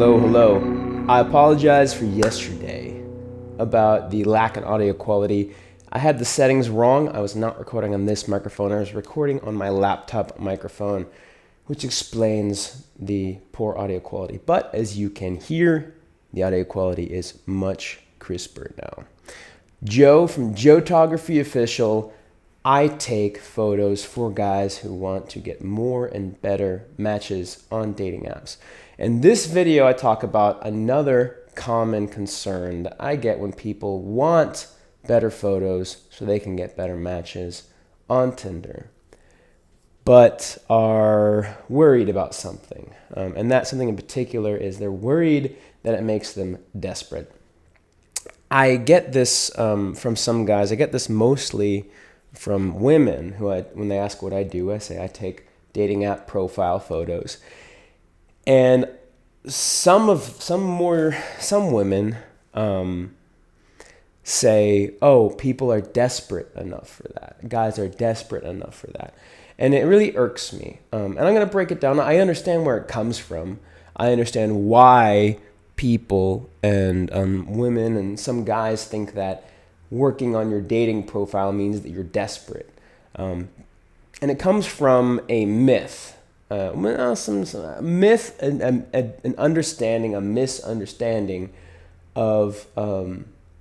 Hello. I apologize for yesterday about the lack in audio quality. I had the settings wrong. I was not recording on this microphone. I was recording on my laptop microphone, which explains the poor audio quality. But as you can hear, the audio quality is much crisper now. Joe from Joetography Official. I take photos for guys who want to get more and better matches on dating apps. In this video, I talk about another common concern that I get when people want better photos so they can get better matches on Tinder, but are worried about something. And that something in particular is they're worried that it makes them desperate. I get this from some guys. I get this mostly from women who, when they ask what I do, I say I take dating app profile photos. And some women say, oh, people are desperate enough for that. Guys are desperate enough for that. And it really irks me. And I'm going to break it down. I understand where it comes from. I understand why people and women and some guys think that working on your dating profile means that you're desperate. And it comes from a myth. Some myth, an understanding, a misunderstanding of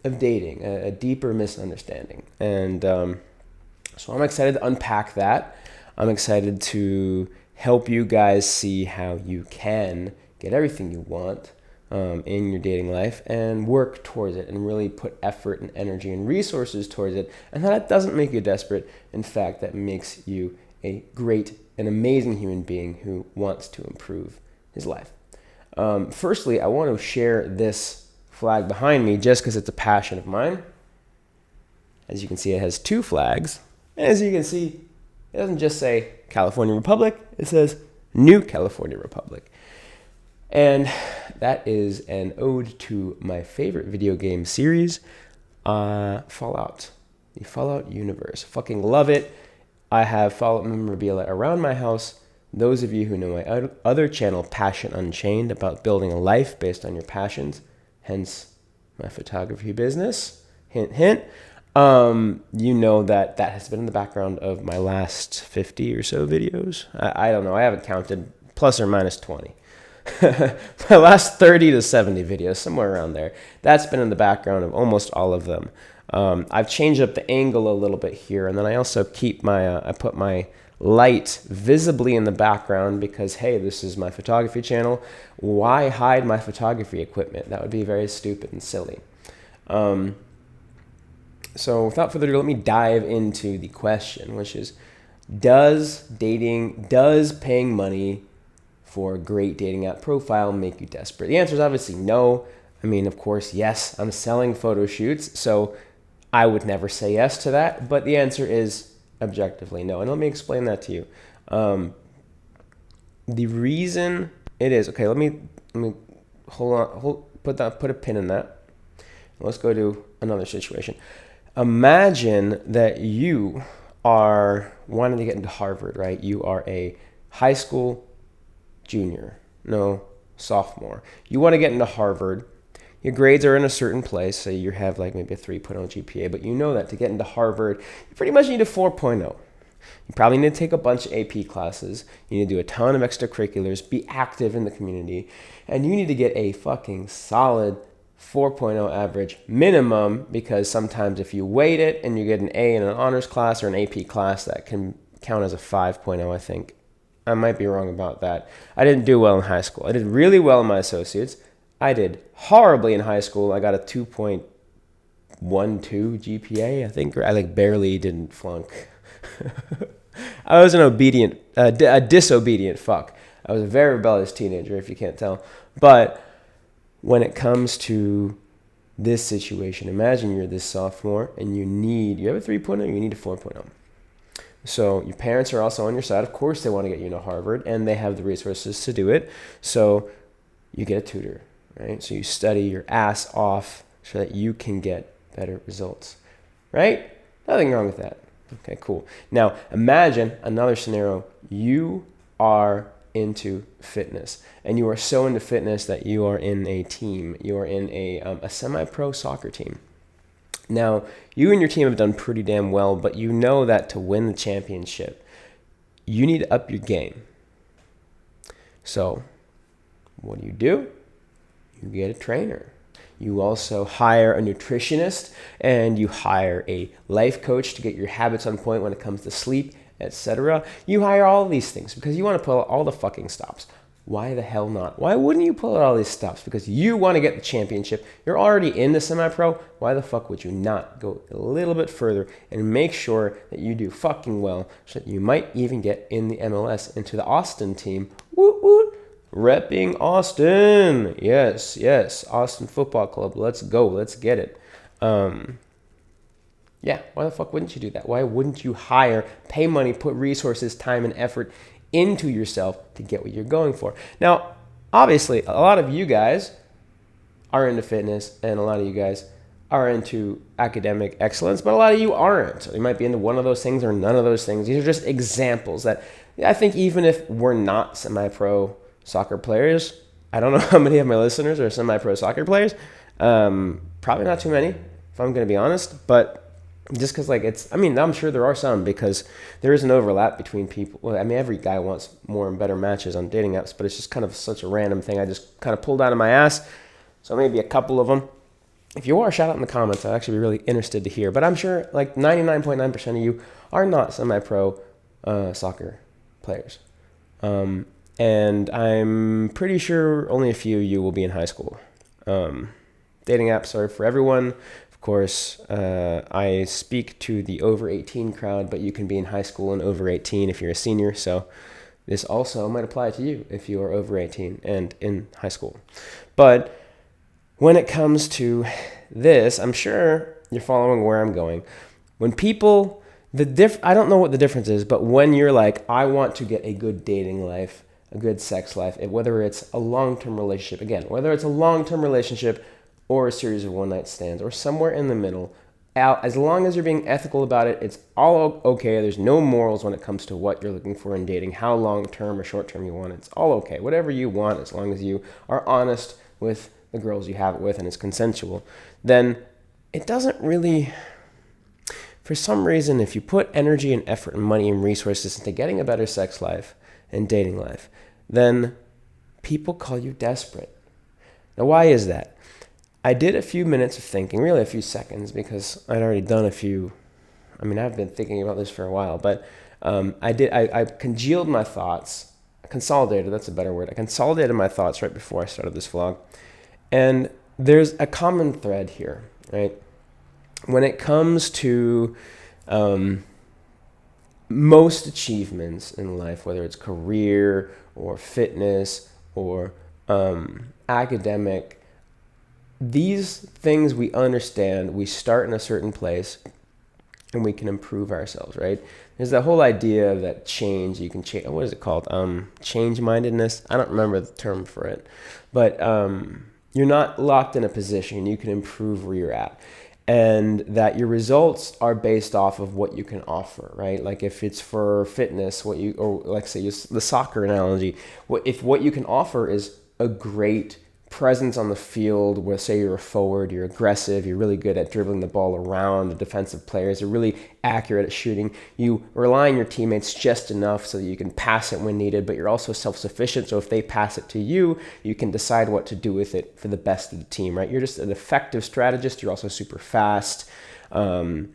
dating, a deeper misunderstanding. And so I'm excited to unpack that. I'm excited to help you guys see how you can get everything you want in your dating life and work towards it and really put effort and energy and resources towards it. And that doesn't make you desperate. In fact, that makes you a great, an amazing human being who wants to improve his life. Firstly, I want to share this flag behind me just because it's a passion of mine. As you can see, it has two flags. And as you can see, it doesn't just say California Republic, it says New California Republic. And that is an ode to my favorite video game series, Fallout. The Fallout universe. Fucking love it. I have Fallout memorabilia around my house. Those of you who know my other channel, Passion Unchained, about building a life based on your passions, hence my photography business, hint, hint, you know that has been in the background of my last 50 or so videos. I don't know. I haven't counted, plus or minus 20. My last 30 to 70 videos, somewhere around there. That's been in the background of almost all of them. I've changed up the angle a little bit here, and then I also keep I put my light visibly in the background because, hey, this is my photography channel. Why hide my photography equipment? That would be very stupid and silly. So without further ado, let me dive into the question, which is, does paying money for a great dating app profile make you desperate? The answer is obviously no. I mean, of course, yes, I'm selling photo shoots, so I would never say yes to that, but the answer is objectively no. And let me explain that to you. The reason it is, okay, let me put a pin in that. Let's go to another situation. Imagine that you are wanting to get into Harvard, right? You are a high school sophomore. You want to get into Harvard. Your grades are in a certain place, so you have like maybe a 3.0 GPA, but you know that to get into Harvard, you pretty much need a 4.0. You probably need to take a bunch of AP classes. You need to do a ton of extracurriculars, be active in the community, and you need to get a fucking solid 4.0 average minimum, because sometimes if you weight it and you get an A in an honors class or an AP class, that can count as a 5.0, I think. I might be wrong about that. I didn't do well in high school. I did really well in my associates. I did horribly in high school. I got a 2.12 GPA, I think. Or I barely didn't flunk. I was a disobedient fuck. I was a very rebellious teenager, if you can't tell. But when it comes to this situation, imagine you're this sophomore and you have a 3.0, you need a 4.0. So your parents are also on your side. Of course, they want to get you into Harvard, and they have the resources to do it. So you get a tutor, right? So you study your ass off so that you can get better results, right? Nothing wrong with that. Okay, cool. Now, imagine another scenario. You are into fitness, and you are so into fitness that you are in a team. You are in a semi-pro soccer team. Now, you and your team have done pretty damn well, but you know that to win the championship, you need to up your game. So, what do? You get a trainer. You also hire a nutritionist, and you hire a life coach to get your habits on point when it comes to sleep, etc. You hire all these things because you want to pull out all the fucking stops. Why the hell not? Why wouldn't you pull out all these stops? Because you want to get the championship. You're already in the semi-pro. Why the fuck would you not go a little bit further and make sure that you do fucking well so that you might even get in the MLS into the Austin team? Woot woot. Repping Austin. Yes. Austin Football Club. Let's go. Let's get it. Yeah, why the fuck wouldn't you do that? Why wouldn't you hire, pay money, put resources, time, and effort into yourself to get what you're going for? Now, obviously, a lot of you guys are into fitness, and a lot of you guys are into academic excellence, but a lot of you aren't. So you might be into one of those things or none of those things. These are just examples that I think even if we're not semi-pro soccer players, I don't know how many of my listeners are semi-pro soccer players. Probably not too many, if I'm going to be honest, but just because, I'm sure there are some, because there is an overlap between people. Well, every guy wants more and better matches on dating apps, but it's just kind of such a random thing I just kind of pulled out of my ass. So maybe a couple of them. If you are, shout out in the comments. I'd actually be really interested to hear. But I'm sure 99.9% of you are not semi-pro soccer players. And I'm pretty sure only a few of you will be in high school. Dating apps are for everyone. Of course, I speak to the over 18 crowd, but you can be in high school and over 18 if you're a senior. So this also might apply to you if you are over 18 and in high school. But when it comes to this, I'm sure you're following where I'm going. When people, I don't know what the difference is, but when you're like, I want to get a good dating life, a good sex life, whether it's a long-term relationship, or a series of one-night stands, or somewhere in the middle, as long as you're being ethical about it, it's all okay. There's no morals when it comes to what you're looking for in dating, how long-term or short-term you want it. It's all okay. Whatever you want, as long as you are honest with the girls you have it with and it's consensual, then it doesn't really, for some reason, if you put energy and effort and money and resources into getting a better sex life and dating life, then people call you desperate. Now, why is that? I did a few minutes of thinking, really a few seconds, because I'd already done I've been thinking about this for a while, but I congealed my thoughts, consolidated, that's a better word. I consolidated my thoughts right before I started this vlog. And there's a common thread here, right? When it comes to most achievements in life, whether it's career or fitness or academic, these things we understand, we start in a certain place and we can improve ourselves, right? There's that whole idea that change, you can change, what is it called? Change-mindedness? I don't remember the term for it. But you're not locked in a position. You can improve where you're at. And that your results are based off of what you can offer, right? Like if it's for fitness, the soccer analogy, if what you can offer is a great presence on the field where, say, you're a forward, you're aggressive, you're really good at dribbling the ball around the defensive players, you're really accurate at shooting, you rely on your teammates just enough so that you can pass it when needed, but you're also self-sufficient, so if they pass it to you, you can decide what to do with it for the best of the team, right? You're just an effective strategist, you're also super fast, and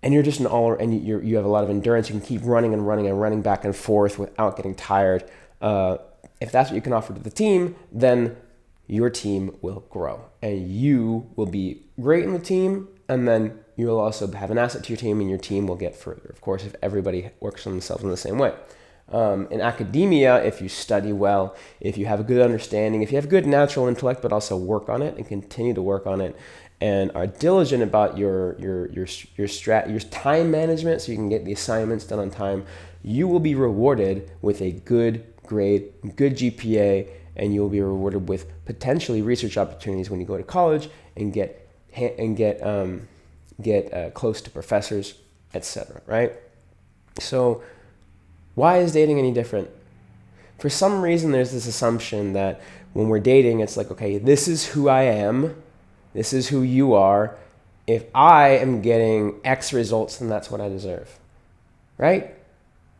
you're just you have a lot of endurance, you can keep running back and forth without getting tired. If that's what you can offer to the team, then your team will grow and you will be great in the team, and then you will also have an asset to your team and your team will get further, of course, if everybody works on themselves in the same way. In academia, if you study well, if you have a good understanding, if you have good natural intellect, but also work on it and continue to work on it and are diligent about your time management so you can get the assignments done on time, you will be rewarded with a good grade, good GPA, and you'll be rewarded with potentially research opportunities when you go to college and get close to professors, etc. Right? So, why is dating any different? For some reason, there's this assumption that when we're dating, it's like, okay, this is who I am. This is who you are. If I am getting X results, then that's what I deserve, right?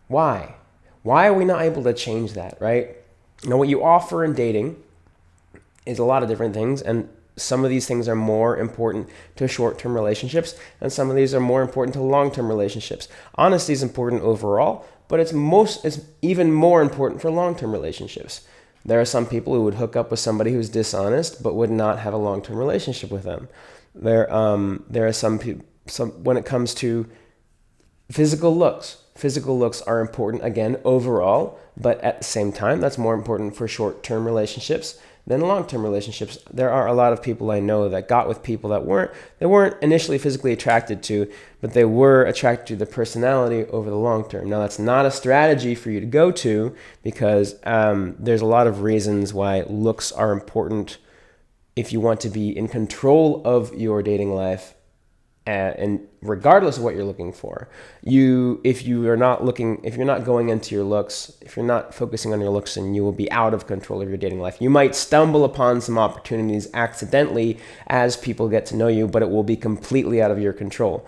Why? Why are we not able to change that, right? What you offer in dating is a lot of different things, and some of these things are more important to short-term relationships, and some of these are more important to long-term relationships. Honesty is important overall, but it's even more important for long-term relationships. There are some people who would hook up with somebody who's dishonest, but would not have a long-term relationship with them. There are some people. When it comes to physical looks are important again overall, but at the same time, that's more important for short-term relationships than long-term relationships. There are a lot of people I know that got with people that they weren't initially physically attracted to, but they were attracted to the personality over the long term. Now, that's not a strategy for you to go to, because there's a lot of reasons why looks are important if you want to be in control of your dating life. And regardless of what you're looking for, if you're not going into your looks, if you're not focusing on your looks, then you will be out of control of your dating life. You might stumble upon some opportunities accidentally as people get to know you, but it will be completely out of your control.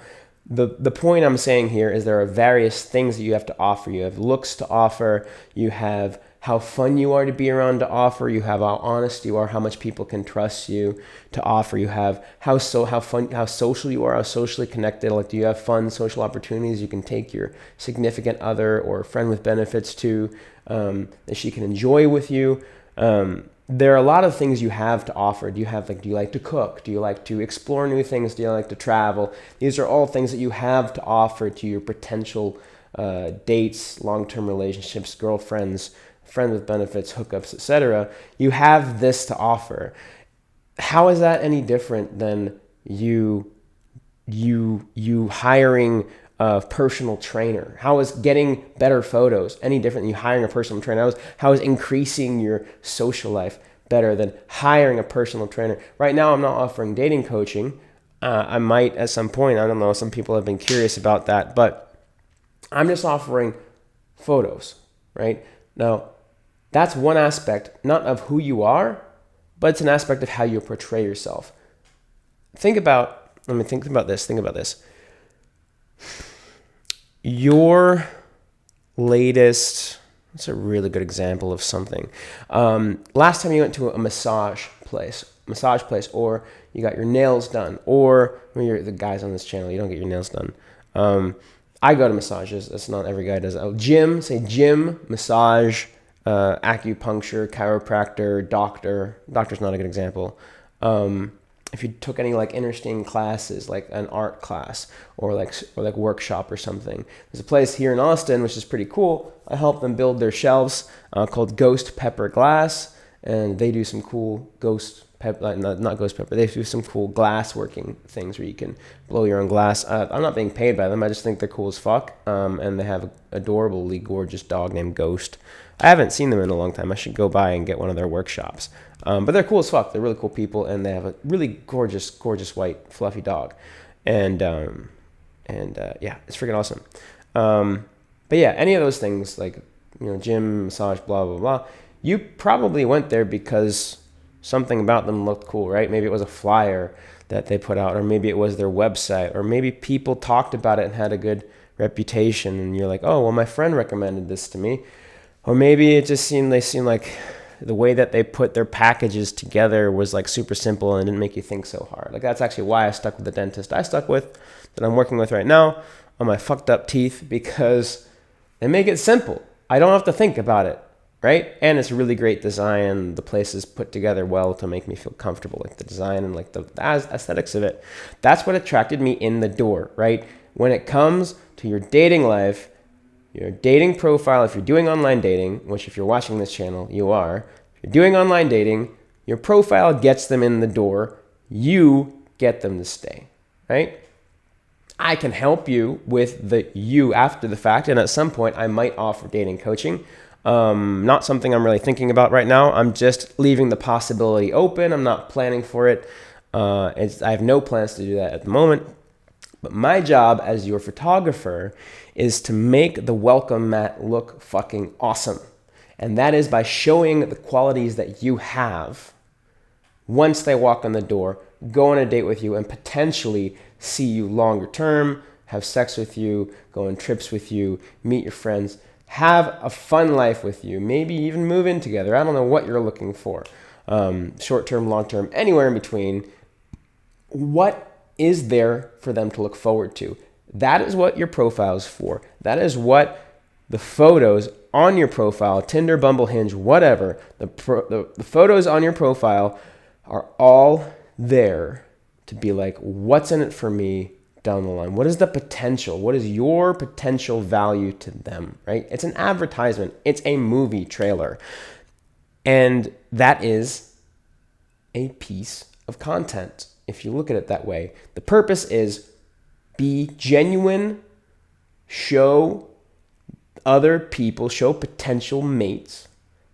The point I'm saying here is there are various things that you have to offer. You have looks to offer. You have how fun you are to be around to offer. You have how honest you are, how much people can trust you to offer. You have how social you are, how socially connected. Like, do you have fun social opportunities you can take your significant other or friend with benefits to, that she can enjoy with you? There are a lot of things you have to offer. Do you like to cook? Do you like to explore new things? Do you like to travel? These are all things that you have to offer to your potential dates, long-term relationships, girlfriends, friend with benefits, hookups, etc. You have this to offer. How is that any different than you hiring a personal trainer? How is getting better photos any different than you hiring a personal trainer? How is increasing your social life better than hiring a personal trainer? Right now, I'm not offering dating coaching. I might at some point. I don't know. Some people have been curious about that, but I'm just offering photos, right? Now, that's one aspect, not of who you are, but it's an aspect of how you portray yourself. Think about this. Your latest, that's a really good example of something. Last time you went to a massage place, or you got your nails done, or you're the guys on this channel, you don't get your nails done. I go to massages. That's not every guy does that. Gym, massage, acupuncture, chiropractor, doctor. Doctor's not a good example. If you took any like interesting classes, like an art class or like workshop or something. There's a place here in Austin which is pretty cool. I help them build their shelves called Ghost Pepper Glass, and they do some cool not ghost pepper. They do some cool glass working things where you can blow your own glass. I'm not being paid by them. I just think they're cool as fuck. And they have an adorably gorgeous dog named Ghost. I haven't seen them in a long time. I should go by and get one of their workshops. But they're cool as fuck. They're really cool people, and they have a really gorgeous white fluffy dog. And yeah, it's freaking awesome. But yeah, any of those things like, gym, massage, blah, blah, blah. You probably went there because something about them looked cool, right? Maybe it was a flyer that they put out, or maybe it was their website, or maybe people talked about it and had a good reputation, and you're like, oh, well, my friend recommended this to me. Or maybe it just they seemed like the way that they put their packages together was like super simple and didn't make you think so hard. Like, that's actually why I stuck with the dentist I stuck with, that I'm working with right now on my fucked up teeth, because they make it simple. I don't have to think about it, right? And it's really great design. The place is put together well to make me feel comfortable, like the design and like the aesthetics of it. That's what attracted me in the door, right? When it comes to your dating life, your dating profile, if you're doing online dating, which if you're watching this channel, you are. If you're doing online dating, your profile gets them in the door. You get them to stay, right? I can help you with the you after the fact, and at some point I might offer dating coaching. Not something I'm really thinking about right now. I'm just leaving the possibility open. I'm not planning for it. I have no plans to do that at the moment. But my job as your photographer is to make the welcome mat look fucking awesome. And that is by showing the qualities that you have once they walk in the door, go on a date with you, and potentially see you longer term, have sex with you, go on trips with you, meet your friends, have a fun life with you, maybe even move in together. I don't know what you're looking for. Short term, long term, anywhere in between. What is there for them to look forward to? That is what your profile is for. That is what the photos on your profile, Tinder, Bumble, Hinge, whatever, the photos on your profile are all there to be like, what's in it for me down the line? What is the potential? What is your potential value to them, right? It's an advertisement. It's a movie trailer. And that is a piece of content, if you look at it that way. The purpose is be genuine, show other people, show potential mates,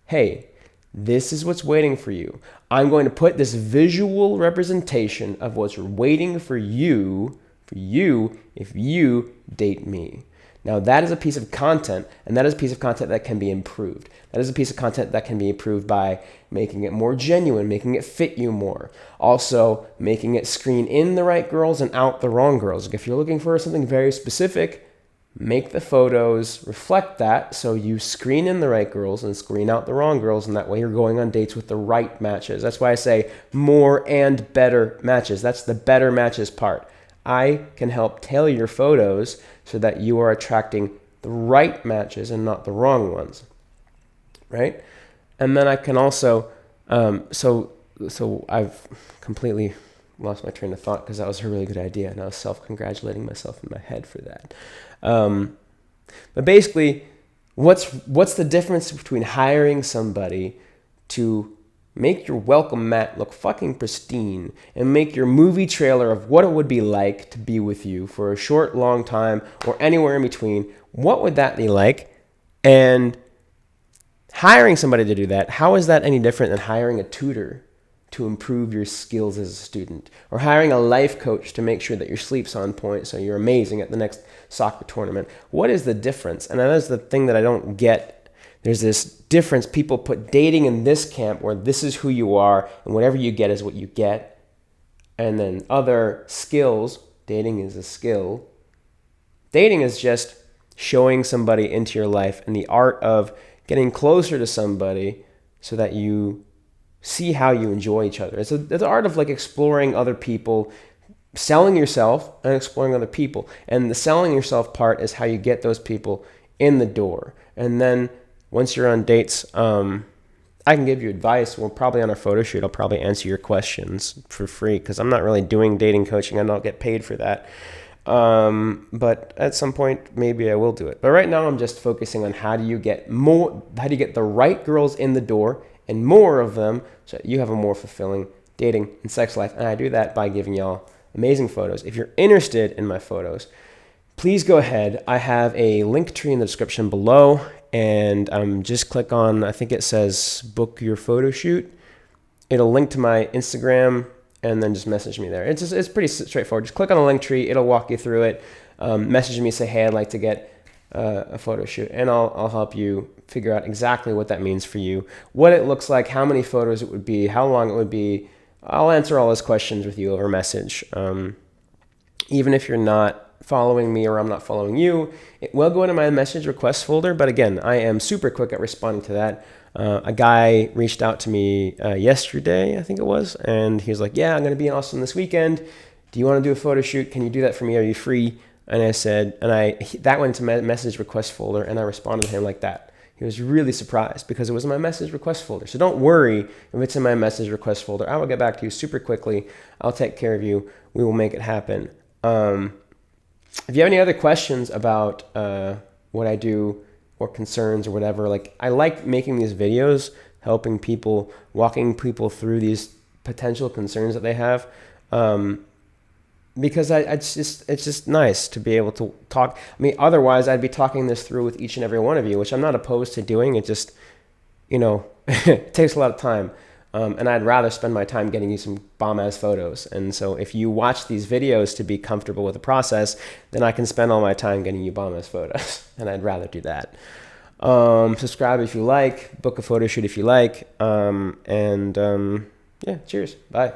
hey, this is what's waiting for you. I'm going to put this visual representation of what's waiting for you if you date me. Now that is a piece of content, and that is a piece of content that can be improved. That is a piece of content that can be improved by making it more genuine, making it fit you more. Also, making it screen in the right girls and out the wrong girls. Like if you're looking for something very specific, make the photos reflect that, so you screen in the right girls and screen out the wrong girls, and that way you're going on dates with the right matches. That's why I say more and better matches. That's the better matches part. I can help tailor your photos so that you are attracting the right matches and not the wrong ones, right? And then I can also, so I've completely lost my train of thought because that was a really good idea, and I was self-congratulating myself in my head for that. But basically, what's the difference between hiring somebody to make your welcome mat look fucking pristine and make your movie trailer of what it would be like to be with you for a short, long time or anywhere in between? What would that be like? And hiring somebody to do that, how is that any different than hiring a tutor to improve your skills as a student, or hiring a life coach to make sure that your sleep's on point so you're amazing at the next soccer tournament? What is the difference? And that is the thing that I don't get. There's this difference. People put dating in this camp where this is who you are and whatever you get is what you get. And then other skills, dating is a skill. Dating is just showing somebody into your life and the art of getting closer to somebody so that you see how you enjoy each other. It's the art of like exploring other people, selling yourself and exploring other people. And the selling yourself part is how you get those people in the door. And then once you're on dates, I can give you advice. We'll probably on our photo shoot, I'll probably answer your questions for free because I'm not really doing dating coaching. I don't get paid for that. But at some point, maybe I will do it. But right now I'm just focusing on how do you get the right girls in the door and more of them so that you have a more fulfilling dating and sex life. And I do that by giving y'all amazing photos. If you're interested in my photos, please go ahead. I have a link tree in the description below, and just click on, I think it says book your photo shoot. It'll link to my Instagram, and then just message me there. It's pretty straightforward. Just click on the link tree. It'll walk you through it. Message me, say, hey, I'd like to get a photo shoot, and I'll help you figure out exactly what that means for you, what it looks like, how many photos it would be, how long it would be. I'll answer all those questions with you over message. Even if you're not following me or I'm not following you, it will go into my message request folder. But again, I am super quick at responding to that. A guy reached out to me yesterday, I think it was, and he was like, yeah, I'm going to be in Austin this weekend. Do you want to do a photo shoot? Can you do that for me? Are you free? And I said, that went to my message request folder, and I responded to him like that. He was really surprised because it was in my message request folder. So don't worry if it's in my message request folder. I will get back to you super quickly. I'll take care of you. We will make it happen. If you have any other questions about what I do or concerns or whatever, like I like making these videos, helping people, walking people through these potential concerns that they have. Because it's just nice to be able to talk. I mean, otherwise I'd be talking this through with each and every one of you, which I'm not opposed to doing. It just, it takes a lot of time. And I'd rather spend my time getting you some bomb-ass photos. And so if you watch these videos to be comfortable with the process, then I can spend all my time getting you bomb-ass photos. And I'd rather do that. Subscribe if you like. Book a photo shoot if you like. Yeah, cheers. Bye.